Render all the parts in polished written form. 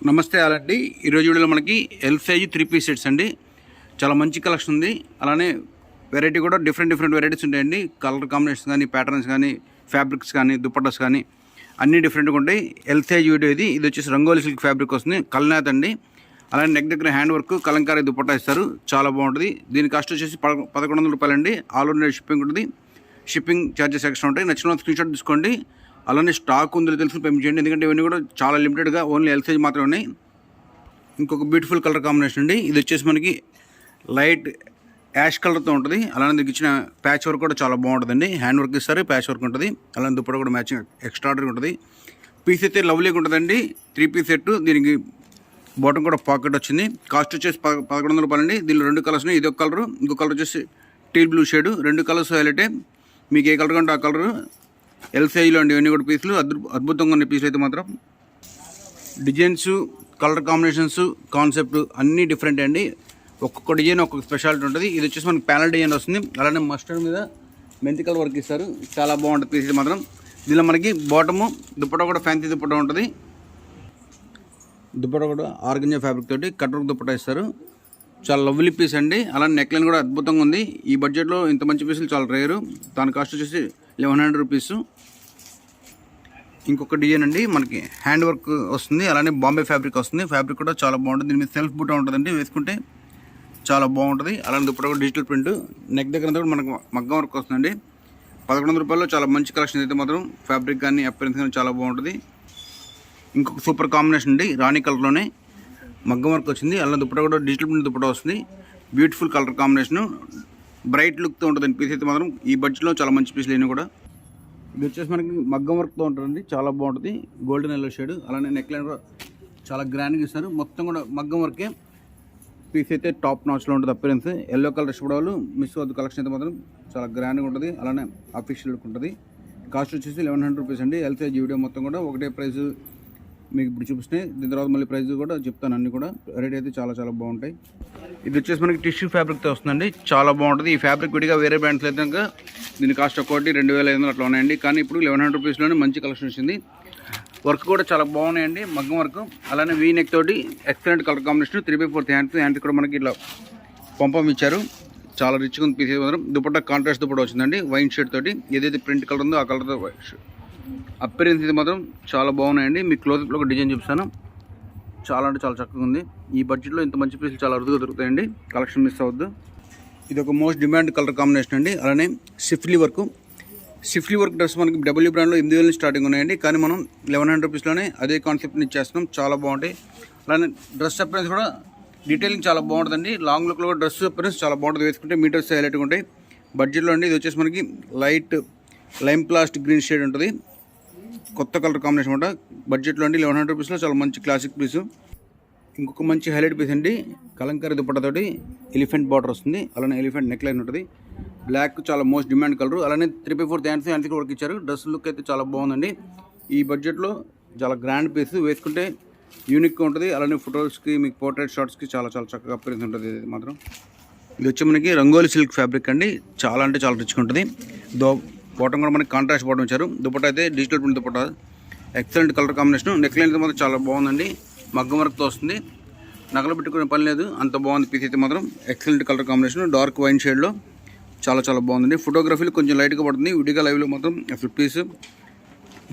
నమస్తే అలాంటి ఈరోజు వీడియోలో మనకి ఎల్ సైజ్ 3 పీస్ సెట్స్ అండి. చాలా మంచి కలెక్షన్ ఉంది. అలానే వెరైటీ కూడా డిఫరెంట్ వెరైటీస్ ఉంటాయండి. కలర్ కాంబినేషన్స్ కానీ, ప్యాటర్న్స్ కానీ, ఫ్యాబ్రిక్స్ కానీ, దుపట్టాస్ కానీ అన్నీ డిఫరెంట్గా ఉంటాయి. ఎల్ సైజ్ వీడియో ఇది వచ్చేసి రంగోలి సిల్క్ ఫ్యాబ్రిక్ వస్తుంది, కల్నాథ్ అండి. అలానే నెక్ దగ్గర హ్యాండ్ వర్క్ కలంకారీ దుపట్టా ఇస్తారు, చాలా బాగుంటుంది. దీని కాస్ట్ వచ్చేసి 1100 రూపాయలండి. ఆల్ ఓవర్ షిప్పింగ్ ఉంటుంది. షిప్పింగ్ ఛార్జెస్ ఎక్స్ట్రా ఉంటాయి. నచ్చిన స్క్రీన్ షాట్ తీసుకోండి. అలానే స్టాక్ ఉందో తెలుసు పేమెంట్ చేయండి, ఎందుకంటే ఇవన్నీ కూడా చాలా లిమిటెడ్గా ఓన్లీ ఎల్ సైజ్ మాత్రమే ఉన్నాయి. ఇంకొక బ్యూటిఫుల్ కలర్ కాంబినేషన్ అండి. ఇది వచ్చేసి మనకి లైట్ యాష్ కలర్తో ఉంటుంది. అలానే దీనికి ఇచ్చిన ప్యాచ్ వర్క్ కూడా చాలా బాగుంటుందండి. హ్యాండ్ వర్క్ ఇస్తారు, ప్యాచ్ వర్క్ ఉంటుంది. అలానే దుప్పట కూడా మ్యాచింగ్ ఎక్స్ట్రాడరీ ఉంటుంది. పీస్ అయితే లవ్లీగా ఉంటుందండి. 3 పీస్ సెట్. దీనికి బాటమ్ కూడా పాకెట్ వచ్చింది. కాస్ట్ వచ్చేసి 1100 రూపాయలండి. దీనిలో 2 కలర్స్ ఉన్నాయి. ఇది ఒక కలర్, ఇంకో కలర్ వచ్చేసి టీల్ బ్లూ షేడ్. 2 కలర్స్ హైలైటే. మీకు ఏ కలర్ కంటే ఆ కలర్. ఎల్ సైజ్లో అండి ఇవన్నీ కూడా పీసులు. అద్భుతంగా ఉన్న పీసులు అయితే మాత్రం. డిజైన్స్, కలర్ కాంబినేషన్స్, కాన్సెప్ట్ అన్నీ డిఫరెంట్ అండి. ఒక్కొక్క డిజైన్ ఒక్కొక్క స్పెషాలిటీ ఉంటుంది. ఇది వచ్చేసి మనకి ప్యానల్ డిజైన్ వస్తుంది. అలానే మస్టర్డ్ మీద మెంతి కలర్ వర్క్ ఇస్తారు, చాలా బాగుంటుంది పీస్ మాత్రం. దీనిలో మనకి బాటము దుప్పటా కూడా ఫ్యాన్సీ దుప్పటా ఉంటుంది. దుప్పటా కూడా ఆర్గంజా ఫ్యాబ్రిక్ తోటి కట్ వర్క్ దుప్పటా ఇస్తారు, చాలా లవ్లీ పీస్ అండి. అలానే నెక్ లైన్ కూడా అద్భుతంగా ఉంది. ఈ బడ్జెట్లో ఇంత మంచి పీసులు చాలా రేరు. దాని కాస్ట్ వచ్చేసి 1100 రూపీస్. ఇంకొక డిజైన్ అండి, మనకి హ్యాండ్ వర్క్ వస్తుంది. అలానే బాంబే ఫ్యాబ్రిక్ వస్తుంది. ఫ్యాబ్రిక్ కూడా చాలా బాగుంటుంది. దీని మీద సెల్ఫ్ బూటా ఉంటుందండి, వేసుకుంటే చాలా బాగుంటుంది. అలానే దుప్పటా కూడా డిజిటల్ ప్రింట్. నెక్ దగ్గర కూడా మనకు మగ్గం వర్క్ వస్తుందండి. 1100 రూపాయల్లో చాలా మంచి కలెక్షన్ అయితే మాత్రం. ఫ్యాబ్రిక్ కానీ అపిరెన్స్ కానీ చాలా బాగుంటుంది. ఇంకొక సూపర్ కాంబినేషన్ అండి, రాణి కలర్లోనే మగ్గం వర్క్ వచ్చింది. అలానే దుప్పటా కూడా డిజిటల్ ప్రింట్ దుప్పటా వస్తుంది. బ్యూటిఫుల్ కలర్ కాంబినేషను, బ్రైట్ లుక్తో ఉంటుంది పీస్ అయితే మాత్రం. ఈ బడ్జెట్లో చాలా మంచి పీసులు అయినా కూడా. ఇది వచ్చేసి మనకి మగ్గం వర్క్తో ఉంటుందండి, చాలా బాగుంటుంది. Golden yellow shade. అలానే నెక్ లైన్ కూడా చాలా గ్రాండ్గా ఇస్తారు. మొత్తం కూడా మగ్గం వర్కే. పీస్ అయితే టాప్ నాచ్లో ఉంటుంది అపిరెన్స్. ఎల్లో కలర్ ఇష్టపడే మిస్ అవ్వద్దు. కలెక్షన్ అయితే మాత్రం చాలా గ్రాండ్గా ఉంటుంది. అలానే అఫీషియల్ లుక్ ఉంటుంది. కాస్ట్ వచ్చేసి 1100 రూపీస్ అండి. ఎల్ సైజ్ వీడియో మొత్తం కూడా ఒకటే ప్రైస్ మీకు ఇప్పుడు చూపిస్తున్నాయి. దీని తర్వాత మళ్ళీ ప్రైస్ కూడా చెప్తాను. అన్నీ కూడా రేట్ అయితే చాలా బాగుంటాయి. ఇది వచ్చేసి మనకి టిష్యూ ఫ్యాబ్రిక్తో వస్తుందండి, చాలా బాగుంటుంది. ఈ ఫ్యాబ్రిక్ విడిగా వేరే బ్రాండ్స్ అయితే కనుక దీని కాస్ట్ ఒక్కోటి 2500 అట్లా ఉన్నాయండి. కానీ ఇప్పుడు 1100 రూపీస్లోనే మంచి కలెక్షన్ వచ్చింది. వర్క్ కూడా చాలా బాగున్నాయండి, మగ్గం వర్క్. అలానే వీ నెక్ తోటి ఎక్సలెంట్ కలర్ కాంబినేషన్. 3/4 హ్యాండ్స్ కూడా మనకి ఇట్లా పంపం ఇచ్చారు, చాలా రిచ్గా ఉంది పీస్ మాత్రం. దుపట్టా కాంట్రాస్ట్ దుపట్టా వచ్చిందండి, వైన్ షేడ్ తోటి. ఏదైతే ప్రింట్ కలర్ ఉందో ఆ కలర్తో అపిరెన్స్ ఇది మాత్రం చాలా బాగున్నాయండి. మీకు క్లోజ్అప్లో ఒక డిజైన్ చూపిస్తాను, చాలా అంటే చాలా చక్కగా ఉంది. ఈ బడ్జెట్లో ఇంత మంచి పీసులు చాలా అరుదుగా దొరుకుతాయండి. కలెక్షన్ మిస్ అవ్వద్దు. ఇది ఒక మోస్ట్ డిమాండ్ కలర్ కాంబినేషన్ అండి. అలానే షిఫ్లీ వర్క్ డ్రెస్ మనకి డబ్ల్యూ బ్రాండ్లో 8000 స్టార్టింగ్ ఉన్నాయండి. కానీ మనం 1100 రూపీస్లోనే అదే కాన్సెప్ట్ని ఇచ్చేస్తున్నాం, చాలా బాగుంటాయి. అలానే డ్రెస్ అపిరెన్స్ కూడా డీటెయిలింగ్ చాలా బాగుంటుందండి. లాంగ్ లుక్లో కూడా డ్రెస్ అపిరెన్స్ చాలా బాగుంటుంది, వేసుకుంటే మీటర్స్ హైలైట్గా ఉంటాయి. బడ్జెట్లో అండి. ఇది వచ్చేసి మనకి లైట్ లైమ్ ప్లాస్ట్ గ్రీన్ షేడ్ ఉంటుంది, కొత్త కలర్ కాంబినేషన్ అనమాట. బడ్జెట్లో అండి 1100 రూపీస్లో చాలా మంచి క్లాసిక్ పీసు. ఇంకొక మంచి హైలైట్ పీస్ అండి, కలంకారీ దుపట్టాతోటి ఎలిఫెంట్ బార్డర్ వస్తుంది. అలానే ఎలిఫెంట్ నెక్ లైన్ ఉంటుంది. బ్లాక్ చాలా మోస్ట్ డిమాండ్ కలర్. అలానే 3/4 హ్యాండ్స్ వర్క్ ఇచ్చారు. డ్రెస్ లుక్ అయితే చాలా బాగుందండి. ఈ బడ్జెట్లో చాలా గ్రాండ్ పీస్, వేసుకుంటే యూనిక్గా ఉంటుంది. అలానే ఫొటోస్కి, మీకు పోర్ట్రేట్ షాట్స్కి చాలా చక్కగా అపిరెన్స్ ఉంటుంది. ఇది మాత్రం ఇది వచ్చి మనకి రంగోలి సిల్క్ ఫ్యాబ్రిక్ అండి, చాలా అంటే చాలా రిచ్గా ఉంటుంది. బాటమ్ కూడా మనకి కాంట్రాస్ట్ బాటమ్ ఇచ్చారు. దుపట్టా అయితే digital print dupatta, excellent colour combination. Neck line అయితే మాత్రం చాలా బాగుందండి, మగ్గం వర్క్తో వస్తుంది. నగలు పెట్టుకునే పని లేదు, అంత బాగుంది పీస్ అయితే మాత్రం. Excellent colour combination, dark wine షేడ్లో చాలా బాగుందండి. ఫోటోగ్రఫీలో కొంచెం లైట్గా పడుతుంది, విడిగా లైవ్లో మాత్రం అసలు పీసు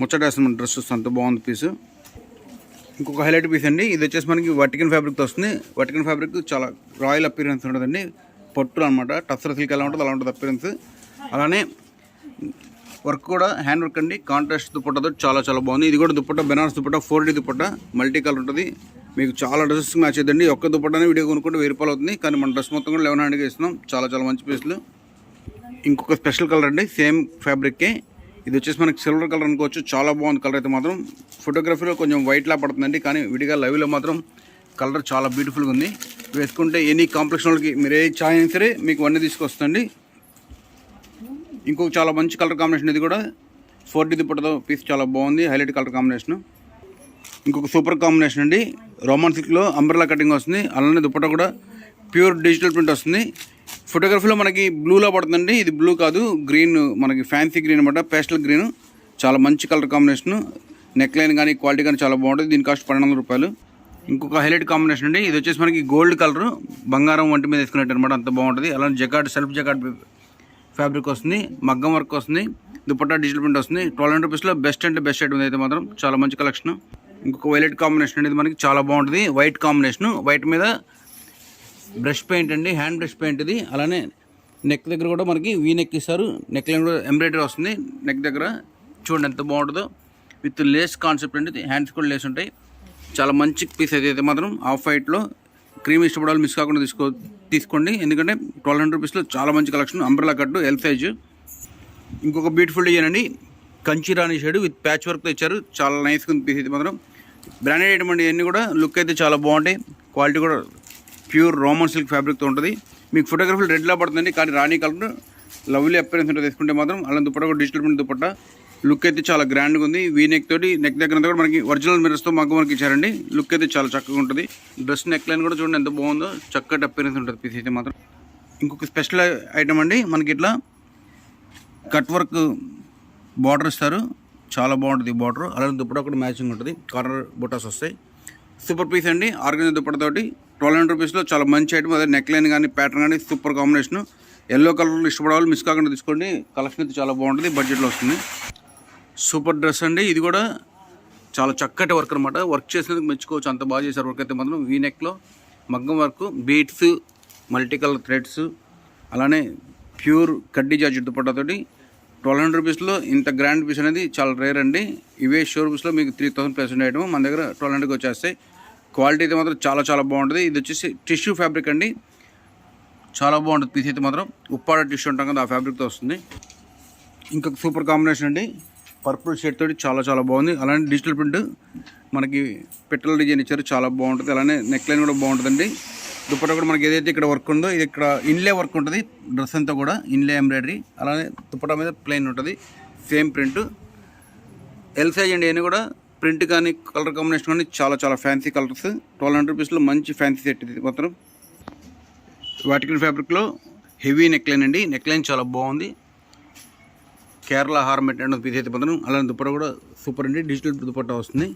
ముచ్చటేస్తుంది. డ్రెస్ వస్తుంది, అంత బాగుంది పీసు. ఇంకొక హైలైట్ పీస్ అండి, ఇది వచ్చేసి మనకి వర్టికన్ ఫ్యాబ్రిక్తో వస్తుంది. వర్టికన్ ఫ్యాబ్రిక్ చాలా రాయల్ అపిరెన్స్ ఉంటుందండి, పట్టు అనమాట. టస్సర్ సిల్క్ ఎలా ఉంటుంది అలా ఉంటుంది అపిరెన్స్. అలానే వర్క్ కూడా హ్యాండ్ వర్క్ అండి, కాంట్రాస్ట్ దుపట్టాతో చాలా బాగుంది. ఇది కూడా dupatta Banaras dupatta, 4D dupatta, multi colour ఉంటుంది. మీకు చాలా డ్రెస్సెస్ మ్యాచ్ అవుతుందండి. ఒక్క దుపట్టానే వీడియో కొనుక్కుంటే 1000 రూపాయలు అవుతుంది. కానీ మన డ్రెస్ మొత్తం కూడా 1100గా ఇస్తున్నాం, చాలా మంచి పీసులు. ఇంకొక స్పెషల్ కలర్ అండి, సేమ్ ఫ్యాబ్రిక్కే. ఇది వచ్చేసి మనకి సిల్వర్ కలర్ అనుకోవచ్చు, చాలా బాగుంది కలర్ అయితే మాత్రం. ఫోటోగ్రఫీలో కొంచెం వైట్లా పడుతుందండి, కానీ విడిగా లైవ్లో మాత్రం కలర్ చాలా బ్యూటిఫుల్గా ఉంది. వేసుకుంటే ఎనీ కాంప్లెక్షన్ వాళ్ళకి మీరు ఏ ఛాయ్ అయినా సరే మీకు అన్నీ తీసుకొస్తుంది. ఇంకొక చాలా మంచి కలర్ కాంబినేషన్, ఇది కూడా 4D దుపట్టాతో పీస్ చాలా బాగుంది, హైలైట్ కలర్ కాంబినేషన్. ఇంకొక సూపర్ కాంబినేషన్ అండి, రోమన్ సిల్క్లో అంబ్రెల్లా కటింగ్ వస్తుంది. అలానే దుపట్టా కూడా ప్యూర్ డిజిటల్ ప్రింట్ వస్తుంది. ఫోటోగ్రఫీలో మనకి బ్లూలో పడుతుందండి, ఇది బ్లూ కాదు, గ్రీన్, మనకి ఫ్యాన్సీ గ్రీన్ అనమాట, పేస్టల్ గ్రీన్. చాలా మంచి కలర్ కాంబినేషన్. నెక్ లైన్ కానీ క్వాలిటీ కానీ చాలా బాగుంటుంది. దీని కాస్ట్ 1200 రూపాయలు. ఇంకొక హైలైట్ కాంబినేషన్ అండి, ఇది వచ్చేసి మనకి గోల్డ్ కలర్ బంగారం వంటి మీద వేసుకున్నట్టు అనమాట, అంత బాగుంటుంది. అలానే జకార్డ్ సెల్ఫ్ జకార్డ్ ఫ్యాబ్రిక్ వస్తుంది, మగ్గం వర్క్ వస్తుంది, దుపట్టా డిజిటల్ ప్రింట్ వస్తుంది. 1200 రూపీస్లో బెస్ట్ అంటే బెస్ట్ ఐటమ్ అయితే మాత్రం చాలా మంచి కలెక్షన్. ఇంకొక వైలెట్ కాంబినేషన్ అనేది మనకి చాలా బాగుంటుంది, వైట్ కాంబినేషన్, వైట్ మీద బ్రష్ పెయింట్ అండి, హ్యాండ్ బ్రష్ పెయింట్ ఇది. అలానే నెక్ దగ్గర కూడా మనకి వీ నెక్ ఇస్తారు, నెక్ లైన్ కూడా ఎంబ్రాయిడరీ వస్తుంది నెక్ దగ్గర. చూడండి ఎంత బాగుంటుందో, విత్ లేస్ కాన్సెప్ట్ అండి, హ్యాండ్స్ కూడా లేస్ ఉంటాయి. చాలా మంచి పీస్ అయితే మాత్రం ఆఫ్ వైట్లో క్రీమ్ ఇష్టపడాలి మిస్ కాకుండా తీసుకోండి, ఎందుకంటే 1200 రూపీస్లో చాలా మంచి కలెక్షన్. అంబ్రెలా కట్టు ఎల్ సైజు. ఇంకొక బ్యూటిఫుల్ డిజైన్ అండి, కంచి రాణి షేడ్ విత్ ప్యాచ్ వర్క్తో ఇచ్చారు, చాలా నైస్గా ఉంది పీస్ అయితే మాత్రం. బ్రాండెడ్ ఐటమ్ అండి, ఇవన్నీ కూడా లుక్ అయితే చాలా బాగుంటాయి, క్వాలిటీ కూడా ప్యూర్ రోమన్ సిల్క్ ఫ్యాబ్రిక్తో ఉంటుంది. మీకు ఫోటోగ్రఫీలు రెడ్లా పడుతుందండి, కానీ రాణి కలర్ లవ్లీ అపియరెన్స్ ఉంటుంది తీసుకుంటే మాత్రం. అలా దుపట్టా కూడా డిజిటల్ ప్రింట్ దుపట్టా, లుక్ అయితే చాలా గ్రాండ్గా ఉంది. వీ నెక్ తోటి, నెక్ దగ్గర కూడా మనకి ఒరిజినల్ మిర్రర్స్తో మగ్గం వర్క్ ఇచ్చారండి, లుక్ అయితే చాలా చక్కగా ఉంటుంది. డ్రెస్ నెక్ లైన్ కూడా చూడండి ఎంత బాగుందో, చక్కటి అపియరెన్స్ ఉంటుంది పీస్ అయితే మాత్రం. ఇంకొక స్పెషల్ ఐటమ్ అండి, మనకి ఇట్లా కట్ వర్క్ బార్డర్ ఇస్తారు, చాలా బాగుంటుంది బార్డర్. అలానే దుపట్టా కూడా మ్యాచింగ్ ఉంటుంది, కార్నర్ బుటాస్ వస్తాయి. సూపర్ పీస్ అండి, ఆర్గనైజ్ దుపట్టతోటి 1200 రూపీస్లో చాలా మంచి ఐటమ్. అదే నెక్ లైన్ కానీ ప్యాటర్న్ కానీ సూపర్ కాంబినేషన్. ఎల్లో కలర్లో ఇష్టపడాలి మిస్ కాకుండా తీసుకోండి, కలెక్షన్ అయితే చాలా బాగుంటుంది, బడ్జెట్లో వస్తుంది. సూపర్ డ్రెస్ అండి, ఇది కూడా చాలా చక్కటి వర్క్ అనమాట, వర్క్ చేసినందుకు మెచ్చుకోవచ్చు, అంత బాగా చేశారు వర్క్ అయితే మాత్రం. వీ నెక్లో మగ్గం work, beads, multi colour threads, అలానే ప్యూర్ కడ్డీ జార్జెట్ దుపట్టాతోటి 1200 రూపీస్లో ఇంత గ్రాండ్ పీస్ అనేది చాలా రేర్ అండి. ఇవే షోరూమ్స్లో మీకు 3000+ ఐటమ్ మన దగ్గర 1200కి వచ్చేస్తాయి. క్వాలిటీ అయితే మాత్రం చాలా చాలా బాగుంటుంది. ఇది వచ్చేసి టిష్యూ ఫ్యాబ్రిక్ అండి, చాలా బాగుంటుంది పీస్ అయితే మాత్రం. ఉప్పాడ టిష్యూ ఉంటాం కదా, ఆ ఫ్యాబ్రిక్తో వస్తుంది. ఇంకొక సూపర్ కాంబినేషన్ అండి, పర్పుల్ షేడ్ తోటి చాలా చాలా బాగుంది. అలానే డిజిటల్ ప్రింట్ మనకి పెట్రోల్ డిజైన్ ఇచ్చారు, చాలా బాగుంటుంది. అలానే నెక్ లైన్ కూడా బాగుంటుందండి. దుపట్టా కూడా మనకి ఏదైతే ఇక్కడ వర్క్ ఉందో, ఇది ఇక్కడ ఇన్లే వర్క్ ఉంటుంది, డ్రెస్ అంతా కూడా ఇన్లే ఎంబ్రాయిడరీ. అలానే దుపట్టా మీద ప్లెయిన్ ఉంటుంది, సేమ్ ప్రింట్. ఎల్ సైజ్ అండి, ఇవన్నీ కూడా ప్రింట్ కానీ కలర్ కాంబినేషన్ కానీ చాలా చాలా ఫ్యాన్సీ కలర్స్. 1200 రూపీస్లో మంచి ఫ్యాన్సీ సెట్ ఇది మాత్రం. వాటికల్ ఫ్యాబ్రిక్లో హెవీ నెక్ లైన్ అండి, నెక్ లైన్ చాలా బాగుంది. కేరళ హార్మెట్ అండ్ పీస్ అయితే మాత్రం. అలానే దుపట్టా కూడా సూపర్ అండి, డిజిటల్ దుపట్టా వస్తుంది,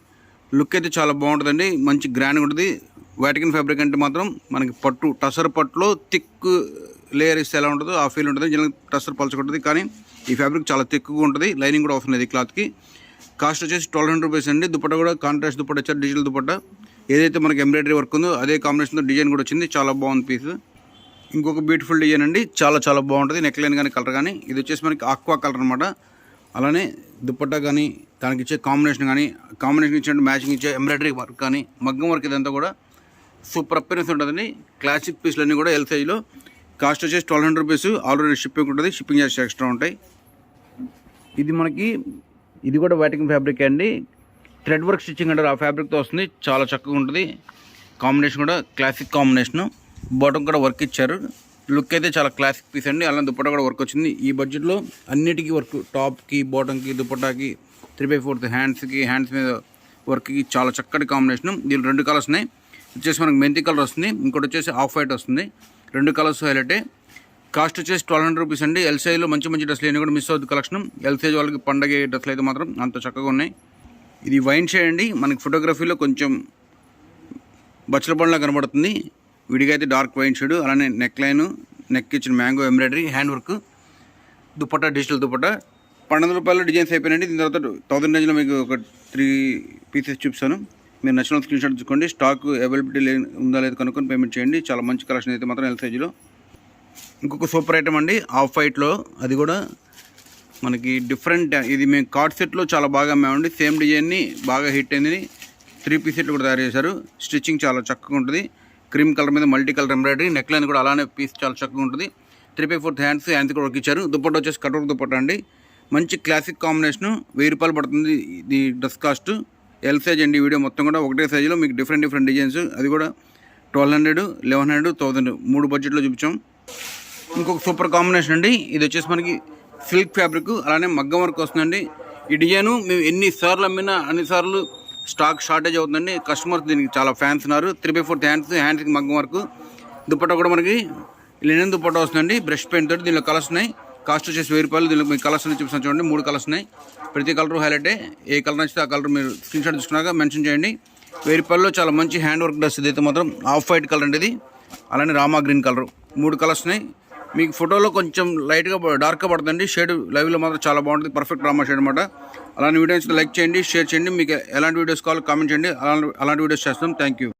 లుక్ అయితే చాలా బాగుంటుందండి, మంచి గ్రాండ్గా ఉంటుంది. వాటికన్ ఫ్యాబ్రిక్ అంటే మాత్రం మనకి పట్టు, టసర్ పట్టులో థిక్ లేయర్ ఇస్తే ఎలా ఉంటుందో ఆ ఫీల్ ఉంటుంది. జనరల్ టసర్ పలుచుకుంటుంది, కానీ ఈ ఫ్యాబ్రిక్ చాలా థిక్గా ఉంటుంది, లైనింగ్ కూడా అవసరం లేదు ఈ క్లాత్కి. కాస్ట్ వచ్చేసి 1200 రూపీస్ అండి. దుపట్టా కూడా కాంట్రాస్ట్ దుపట్టా ఇచ్చారు, డిజిటల్ దుపట్టా. ఏదైతే మనకి ఎంబ్రాయిడరీ వర్క్ ఉందో అదే కాంబినేషన్తో డిజైన్ కూడా వచ్చింది, చాలా బాగుంది పీస్. ఇంకొక బ్యూటిఫుల్ డిజైన్ అండి, చాలా చాలా బాగుంటుంది, నెక్ లైన్ కానీ కలర్ కానీ. ఇది వచ్చేసి మనకి ఆక్వా కలర్ అనమాట. అలానే దుపట్టా కానీ దానికి ఇచ్చే కాంబినేషన్ కానీ, కాంబినేషన్ ఇచ్చే మ్యాచింగ్ ఇచ్చే ఎంబ్రాయిడరీ వర్క్ కానీ, మగ్గం వర్క్ ఇదంతా కూడా సూపర్ అపియరెన్స్ ఉంటుందండి. క్లాసిక్ పీస్లన్నీ కూడా ఎల్ సైజ్లో. కాస్ట్ వచ్చేసి 1200 రూపీస్. ఆల్రెడీ షిప్పింగ్ ఉంటుంది, షిప్పింగ్ చార్జెస్ ఎక్స్ట్రా ఉంటాయి. ఇది మనకి ఇది కూడా వాటికన్ ఫ్యాబ్రిక్ అండి, థ్రెడ్ వర్క్ స్టిచ్చింగ్ అంటారు, ఆ ఫ్యాబ్రిక్తో వస్తుంది, చాలా చక్కగా ఉంటుంది. కాంబినేషన్ కూడా క్లాసిక్ కాంబినేషను, బాటమ్ కూడా వర్క్ ఇచ్చారు, లుక్ అయితే చాలా క్లాసిక్ పీస్ అండి. అలానే దుపట్టా కూడా వర్క్ వచ్చింది. ఈ బడ్జెట్లో అన్నిటికీ వర్క్, టాప్కి, బాటమ్కి, దుపట్టాకి, 3/4 హ్యాండ్స్కి, హ్యాండ్స్ మీద వర్క్కి చాలా చక్కటి కాంబినేషన్. దీనిలో 2 కలర్స్ ఉన్నాయి, వచ్చేసి మనకి మెంతి కలర్ వస్తుంది, ఇంకోటి వచ్చేసి ఆఫ్ వైట్ వస్తుంది. 2 కలర్స్ హైలైటే. కాస్ట్ వచ్చేసి 1200 రూపీస్ అండి. ఎల్ సైజ్లో మంచి మంచి డ్రెస్లు అన్నీ కూడా మిస్ అవుతుంది కలెక్షన్. ఎల్ సైజ్ వాళ్ళకి పండగ డ్రెస్లు అయితే మాత్రం అంత చక్కగా ఉన్నాయి. ఇది వైన్ షేడ్ అండి, మనకి ఫోటోగ్రఫీలో కొంచెం బచ్చల బండ్లా కనబడుతుంది, విడిగా అయితే డార్క్ వైన్ షేడ్. అలానే నెక్ లైన్, నెక్ ఇచ్చిన mango embroidery, hand work, dupatta digital dupatta. 1200 రూపాయలు డిజైన్స్ అయిపోయినండి. దీని తర్వాత 1000 రేంజ్లో మీకు ఒక 3 పీసెస్ చూపిస్తాను, మీరు నచ్చిన స్క్రీన్ షాట్ తీసుకోండి. స్టాక్ అవైలబిలిటీ ఉందా లేదు కనుక్కొని పేమెంట్ చేయండి. చాలా మంచి కలెక్షన్ అయితే మాత్రం ఎల్ సైజ్లో. ఇంకొక సూపర్ ఐటమ్ అండి, ఆఫ్ వైట్లో, అది కూడా మనకి డిఫరెంట్. ఇది మేము కార్డ్ సెట్లో చాలా బాగా అమ్మామండి, సేమ్ డిజైన్ని బాగా హిట్ అయింది. 3 పీస్ సెట్లు కూడా తయారు చేశారు, స్టిచ్చింగ్ చాలా చక్కగా ఉంటుంది. క్రీమ్ కలర్ మీద multi colour embroidery, neck line కూడా అలానే పీస్ చాలా చక్కగా ఉంటుంది. 3/4 హ్యాండ్స్ కూడా వర్క్ ఇచ్చారు. దుపట్టా వచ్చేసి కట్ వర్క్ దుపట్టా అండి, మంచి క్లాసిక్ కాంబినేషను. 1000 రూపాయలు పడుతుంది ఇది డ్రెస్ కాస్ట్. ఎల్ సైజ్ అండి, వీడియో మొత్తం కూడా ఒకటే సైజులో మీకు డిఫరెంట్ డిజైన్స్, అది కూడా 1200, 1100, 1000 3 బడ్జెట్లో చూపించాం. ఇంకొక సూపర్ కాంబినేషన్ అండి, ఇది వచ్చేసి మనకి సిల్క్ ఫ్యాబ్రిక్, అలానే మగ్గం వర్క్ వస్తుందండి. ఈ డిజైను మేము ఎన్నిసార్లు అమ్మినా అన్నిసార్లు స్టాక్ షార్టేజ్ అవుతుందండి. కస్టమర్స్ దీనికి చాలా ఫ్యాన్స్ ఉన్నారు. 3/4 హ్యాండ్స్కి మగ్గం వర్క్. దుపట్టా కూడా మనకి లినెన్ దుపట్టా వస్తుందండి, బ్రష్ పెయింట్ తోటి. దీనిలో కలర్స్ ఉన్నాయి, కాస్ట్ వచ్చేసి 1000 రూపాయలు. దీనిలో మీకు కలర్స్ అని చూపిస్తాను చూడండి, 3 కలర్స్ ఉన్నాయి. ప్రతి కలర్ హైలైటే. ఏ కలర్ నచ్చితే ఆ కలర్ మీరు స్క్రీన్ షాట్ తీసుకున్నాక మెన్షన్ చేయండి. రూపాయల్లో చాలా మంచి హ్యాండ్ వర్క్ డ్రెస్. ఇది అయితే మాత్రం ఆఫ్ వైట్ కలర్ అండి ఇది, అలానే రామా గ్రీన్ కలర్, 3 కలర్స్ ఉన్నాయి. మీకు ఫోటోలో కొంచెం లైట్గా డార్క్గా పడుతుంది, షేడ్ లైవ్లో మాత్రం చాలా బాగుంటుంది, పర్ఫెక్ట్ రామా షేడ్ అనమాట. అలాంటి వీడియోస్ లైక్ చేయండి, షేర్ చేయండి. మీకు ఎలాంటి వీడియోస్ కావాలో కామెంట్ చేయండి, అలాంటి వీడియోస్ చేస్తాం. Thank you.